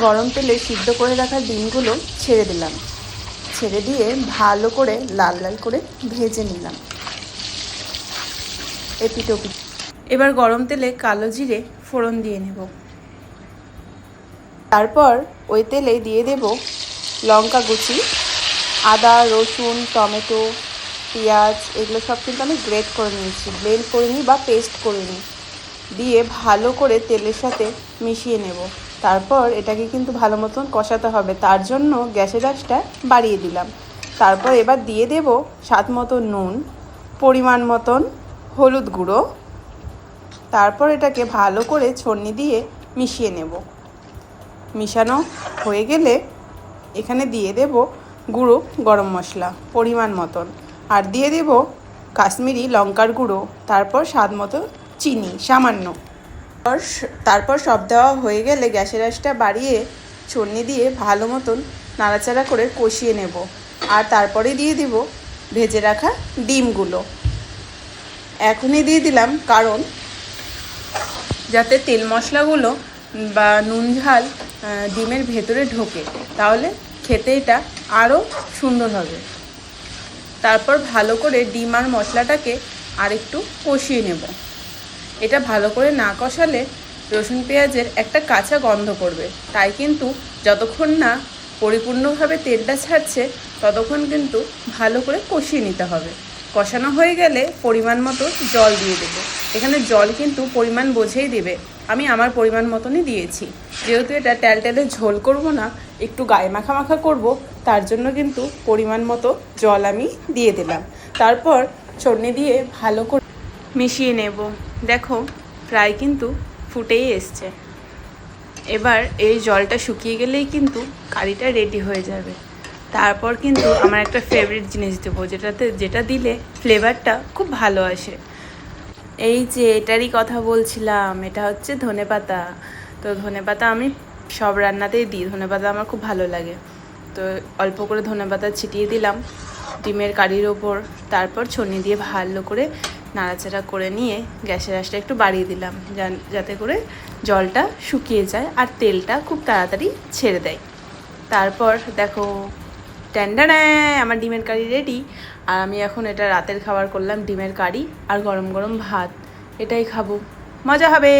গরম তেলে সিদ্ধ করে রাখা ডিমগুলো ছেড়ে দিলাম, ছেড়ে দিয়ে ভালো করে লাল লাল করে ভেজে নিলাম এপিট ওপিট। এবার গরম তেলে কালো জিরে ফোড়ন দিয়ে নেব। তারপর ওই তেলে দিয়ে দেব লঙ্কা কুচি, আদা রসুন টমেটো পেঁয়াজ, এগুলো সব কিন্তু আমি গ্রেট করে নিয়েছি, ব্লেন্ড করে নিই বা পেস্ট করে নিই। দিয়ে ভালো করে তেলের সাথে মিশিয়ে নেব। তারপর এটাকে কিন্তু ভালো মতন কষাতে হবে, তার জন্য গ্যাসের আঁচটা বাড়িয়ে দিলাম। তারপর এবার দিয়ে দেব স্বাদ মতো নুন, পরিমাণ মতন হলুদ গুঁড়ো। তারপর এটাকে ভালো করে ছড়নি দিয়ে মিশিয়ে নেব। মিশানো হয়ে গেলে এখানে দিয়ে দেব গুঁড়ো গরম মশলা পরিমাণ মতন, আর দিয়ে দেব কাশ্মীরি লঙ্কার গুঁড়ো, তারপর স্বাদ মতো চিনি সামান্য। তারপর সব দেওয়া হয়ে গেলে গ্যাসের আঁচটা বাড়িয়ে ছড়নি দিয়ে ভালো মতন নাড়াচাড়া করে কষিয়ে নেব। আর তারপরে দিয়ে দিব ভেজে রাখা ডিমগুলো। এখনই দিয়ে দিলাম কারণ যাতে তেল মশলাগুলো বা নুন ঝাল ডিমের ভেতরে ঢোকে, তাহলে খেতে এটা আরও সুন্দর হবে। তারপর ভালো করে ডিম আর মশলাটাকে আরেকটু কষিয়ে নেব। এটা ভালো করে না কষালে রসুন পেঁয়াজের একটা কাঁচা গন্ধ করবে, তাই কিন্তু যতক্ষণ না পরিপূর্ণভাবে তেলটা ছাড়ছে ততক্ষণ কিন্তু ভালো করে কষিয়ে নিতে হবে। কষানো হয়ে গেলে পরিমাণ মতো জল দিয়ে দেবো। এখানে জল কিন্তু পরিমাণ বুঝেই দেবে, আমি আমার পরিমাণ মতনই দিয়েছি। যেহেতু এটা টেলটেলে ঝোল করব না, একটু গায়ে মাখা মাখা করব, তার জন্য কিন্তু পরিমাণ মতো জল আমি দিয়ে দিলাম। তারপর ছড়নি দিয়ে ভালো করে মিশিয়ে নেব। দেখো প্রায় কিন্তু ফুটেই এসছে। এবার এই জলটা শুকিয়ে গেলেই কিন্তু কারিটা রেডি হয়ে যাবে। তারপর কিন্তু আমার একটা ফেভারিট জিনিস দেবো, যেটা দিলে ফ্লেভারটা খুব ভালো আসে। এই যে এটারই কথা বলছিলাম, এটা হচ্ছে ধনেপাতা। তো ধনেপাতা আমি সব রান্নাতেই দিই, ধনেপাতা আমার খুব ভালো লাগে। তো অল্প করে ধনেপাতা ছিটিয়ে দিলাম ডিমের কারির ওপর। তারপর ছড়নি দিয়ে ভালো করে নাড়াচাড়া করে নিয়ে গ্যাসের আঁচটা একটু বাড়িয়ে দিলাম, যাতে করে জলটা শুকিয়ে যায় আর তেলটা খুব তাড়াতাড়ি ছেড়ে দেয়। তারপর দেখো ট্যান্ডাড়ায় আমার ডিমের কারি রেডি। আর আমি এখন এটা রাতের খাবার করলাম, ডিমের কারি আর গরম গরম ভাত, এটাই খাবো, মজা হবে।